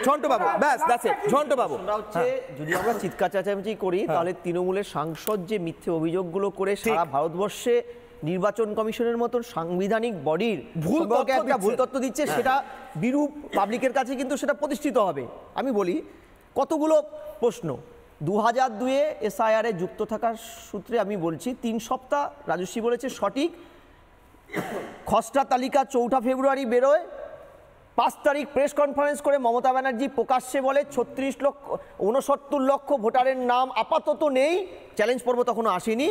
ঝন্টু বাবু, ব্যাস that's it. Jhantu বাবু, হচ্ছে যদি আমরা চিৎকার চেঁচামেচি করি তাহলে তৃণমূলের সাংসদ যে মিথ্যে অভিযোগগুলো করে সারা ভারতবর্ষে নির্বাচন কমিশনের মতন সাংবিধানিক বডির একটা ভুল তথ্য দিচ্ছে, সেটা বিরূপ পাবলিকের কাছে কিন্তু সেটা প্রতিষ্ঠিত হবে। আমি বলি কতগুলো প্রশ্ন 2002-এ SIR-এ যুক্ত থাকার সূত্রে আমি বলছি 3 সপ্তাহ রাজশ্রী বলেছে সঠিক। খসড়া তালিকা 4 ফেব্রুয়ারি বেরোয়, 5 তারিখ প্রেস কনফারেন্স করে মমতা ব্যানার্জি প্রকাশ্যে বলে 69 লক্ষ ভোটারের নাম আপাতত নেই, চ্যালেঞ্জ পর্ব তখনও আসেনি।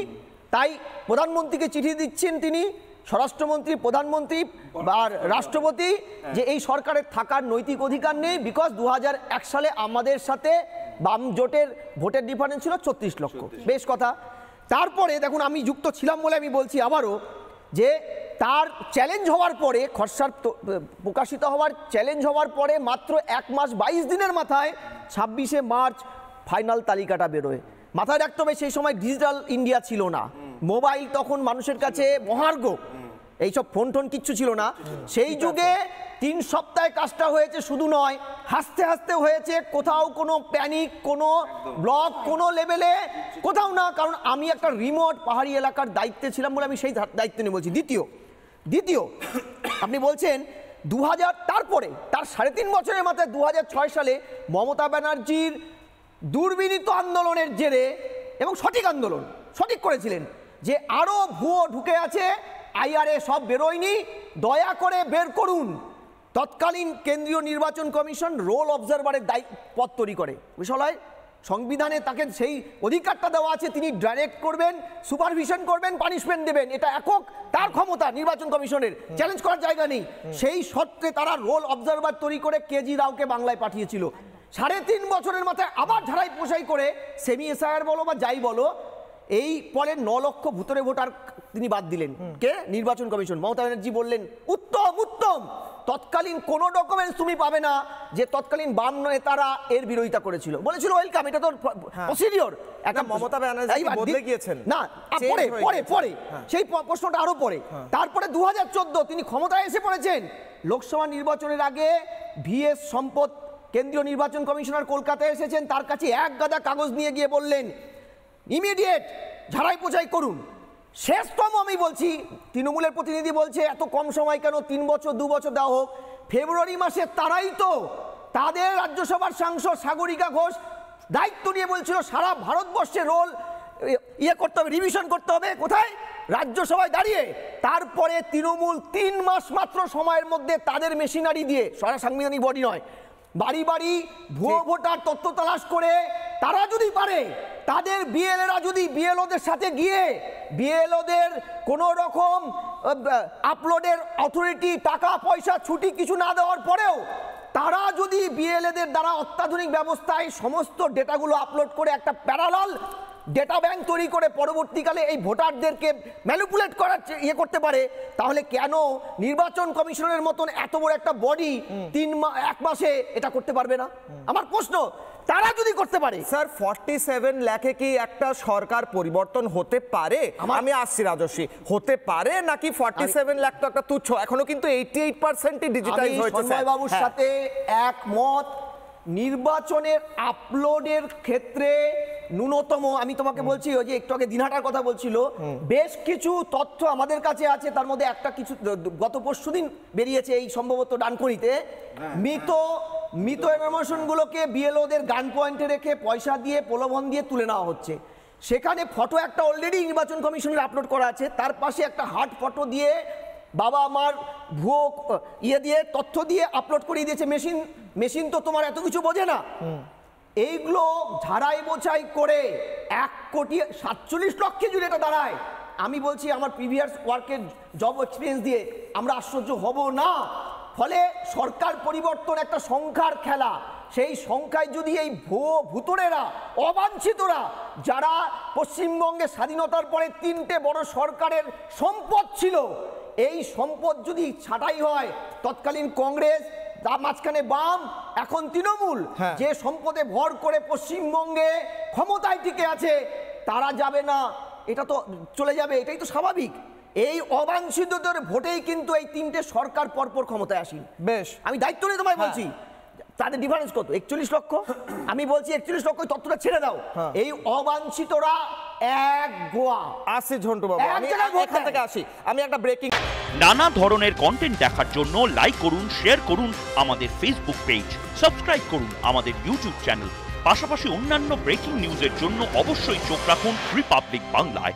তাই প্রধানমন্ত্রীকে চিঠি দিচ্ছেন তিনি, স্বরাষ্ট্রমন্ত্রী, প্রধানমন্ত্রী আর রাষ্ট্রপতি, যে এই সরকারের থাকার নৈতিক অধিকার নেই, বিকজ 2001 সালে আমাদের সাথে বাম জোটের ভোটের ডিফারেন্স ছিল 34 লক্ষ। বেশ কথা। তারপরে দেখুন, আমি যুক্ত ছিলাম বলে আমি বলছি আবারও, যে তার চ্যালেঞ্জ হওয়ার পরে, খসড়ার প্রকাশিত হওয়ার চ্যালেঞ্জ হওয়ার পরে মাত্র 1 মাস 22 দিনের মাথায় 26শে মার্চ ফাইনাল তালিকাটা বেরোয়। মাথায় রাখতে হবে সেই সময় ডিজিটাল ইন্ডিয়া ছিল না, মোবাইল তখন মানুষের কাছে মহার্ঘ, এইসব ফোন টোন কিচ্ছু ছিল না। সেই যুগে 3 সপ্তাহে কাজটা হয়েছে, শুধু নয় হাসতে হাসতে হয়েছে, কোথাও কোনো প্যানিক, কোনো ব্লক, কোনো লেভেলে কোথাও না, কারণ আমি একটা রিমোট পাহাড়ি এলাকার দায়িত্বে ছিলাম বলে আমি সেই দায়িত্ব নিয়ে বলছি। দ্বিতীয় আপনি বলছেন 2000, তারপরে তার 3.5 বছরের মাথায় 2006 সালে মমতা ব্যানার্জির দুর্বিনীত আন্দোলনের জেরে, এবং সঠিক আন্দোলন, সঠিক করেছিলেন যে আরও ভুয়ো ঢুকে আছে, IR-এ সব বেরোয়নি, দয়া করে বের করুন। তৎকালীন কেন্দ্রীয় নির্বাচন কমিশন রোল অবজারভারের পদ তৈরি করে, বিষয় সংবিধানে তাকে সেই অধিকারটা দেওয়া আছে, তিনি ডাইরেক্ট করবেন, সুপারভিশন করবেন, পানিশমেন্ট দেবেন, এটা একক তার ক্ষমতা নির্বাচন কমিশনের, চ্যালেঞ্জ করার জায়গা নেই। সেই সত্ত্বে তারা রোল অবজারভার তৈরি করে কেজি রাওকে বাংলায় পাঠিয়েছিল। 3.5 বছরের মাথায় আবার ঝাড়াই পোষাই করে সেমি SIR বলো বা যাই বলো, এই পরে 9 লক্ষ ভুতুরে ভোটার তিনি বাদ দিলেন। কে? নির্বাচন কমিশন। মমতা ব্যানার্জি বললেন উত্তম, তৎকালীন কোনো ডকুমেন্টস তুমি পাবে না যে তৎকালীন বাম নেতারা এর বিরোধিতা করেছিল, বলেছিল ওয়েলকাম, এটা তো প্রসিডিওর। একটা মমতা ব্যানার্জি বদলে গিয়েছেন না, পরে সেই প্রশ্নটা আরো পরে। তারপরে 2014 তিনি ক্ষমতায় এসে পড়েছেন। লোকসভা নির্বাচনের আগে VS সম্পদ কেন্দ্রীয় নির্বাচন কমিশনার কলকাতায় এসেছেন, তার কাছে 1 গাদা কাগজ নিয়ে গিয়ে বললেন ইমিডিয়েট ঝাড়াই পোছাই করুন। শেষতম আমি বলছি, তৃণমূলের প্রতিনিধি বলছে এত কম সময় কেন, 3 বছর 2 বছর দেওয়া হোক। ফেব্রুয়ারি মাসে তারাই তো তাদের রাজ্যসভার সাংসদ সাগরিকা ঘোষ দায়িত্ব নিয়ে বলছিল সারা ভারতবর্ষে রোল করতে হবে, রিভিশন করতে হবে, কোথায়? রাজ্যসভায় দাঁড়িয়ে। তারপরে তৃণমূল 3 মাস মাত্র সময়ের মধ্যে তাদের মেশিনারি দিয়ে, সারা সাংবিধানিক বডি নয়, বাড়ি বাড়ি ভুয়ো ভোটার তথ্য তালাশ করে, তারা যদি পারে, তাদের বিএলএরা যদি বিএলওদের সাথে গিয়ে বিএলওদের কোনো রকম আপলোডের অথরিটি, টাকা পয়সা, ছুটি কিছু না দেওয়ার পরেও তারা যদি বিএলএদের দ্বারা অত্যাধুনিক ব্যবস্থায় সমস্ত ডেটাগুলো আপলোড করে একটা প্যারালাল ডেটা ব্যাংক তৈরি করে পরবর্তীকালে এই ভোটারদেরকে ম্যানিপুলেট করার করতে পারে, তাহলে কেন নির্বাচন কমিশনের মতন এত বড় একটা বডি 1 মাসে এটা করতে পারবে না? আমার প্রশ্ন, তারা যদি করতে পারে। স্যার 47 লাখে কি একটা সরকার পরিবর্তন হতে পারে? আমি আসছি রাজস্বী, হতে পারে নাকি 47 লাখ তো একটা তুচ্ছ, এখনো কিন্তু 88% ডিজিটাইজ হয়েছে। সঞ্জয় বাবুর সাথে একমত। নির্বাচনের আপলোডের ক্ষেত্রে ন্যূনতম, আমি তোমাকে বলছি, ওই যে একটু আগে দিনহাটার কথা বলছিল, বেশ কিছু তথ্য আমাদের কাছে আছে, তার মধ্যে একটা কিছু গত পরশুদিন বেরিয়েছে, এই সম্ভবত ডানকুনিতে মৃত ইনফরমেশনগুলোকে বিএলওদের গান পয়েন্টে রেখে পয়সা দিয়ে প্রলোভন দিয়ে তুলে নেওয়া হচ্ছে। সেখানে ফটো একটা অলরেডি নির্বাচন কমিশনের আপলোড করা আছে, তার পাশে একটা হার্ড ফটো দিয়ে বাবা মার ভুয়ো দিয়ে তথ্য দিয়ে আপলোড করিয়ে দিয়েছে। মেশিন তো তোমার এত কিছু বোঝে না। এইগুলো ঝাড়াই বোঝাই করে 1,47 লক্ষে জুড়ে এটা দাঁড়ায়। আমি বলছি আমার প্রিভিয়াস ওয়ার্কের জব এক্সপিরিয়েন্স দিয়ে আমরা আশ্চর্য হব না। ফলে সরকার পরিবর্তন একটা সংখ্যার খেলা, সেই সংখ্যায় যদি এই ভুতুড়েরা, অবাঞ্ছিতরা, যারা পশ্চিমবঙ্গে স্বাধীনতার পরে 3টে বড় সরকারের সম্পদ ছিল, এই সম্পদ যদি ছাঁটাই হয়, তৎকালীন কংগ্রেস, তার মাঝখানে বাম, এখন তৃণমূল, যে সম্পদে ভর করে পশ্চিমবঙ্গে ক্ষমতায় টিকে আছে, তারা যাবে না, এটা তো চলে যাবে, এটাই তো স্বাভাবিক। এই অবাঞ্ছিতদের ভোটেই কিন্তু এই 3টে সরকার পরপর ক্ষমতায় আসেন। বেশ, আমি দায়িত্ব নিয়ে তোমায় বলছি, তাদের ডিফারেন্স কত? 41 লক্ষ। আমি বলছি 41 লক্ষ তত্ত্বটা ছেড়ে দাও, এই অবাঞ্ছিতরা এক গোয়া। আসি ঝন্টু বাবু, আমি এখান থেকে আসি, আমি একটা ব্রেকিং। নানা ধরনের কন্টেন্ট দেখার জন্য লাইক করুন, শেয়ার করুন আমাদের ফেসবুক পেজ, সাবস্ক্রাইব করুন আমাদের ইউটিউব চ্যানেল। পাশাপাশি অন্যান্য ব্রেকিং নিউজের জন্য অবশ্যই চোখ রাখুন রিপাবলিক বাংলায়।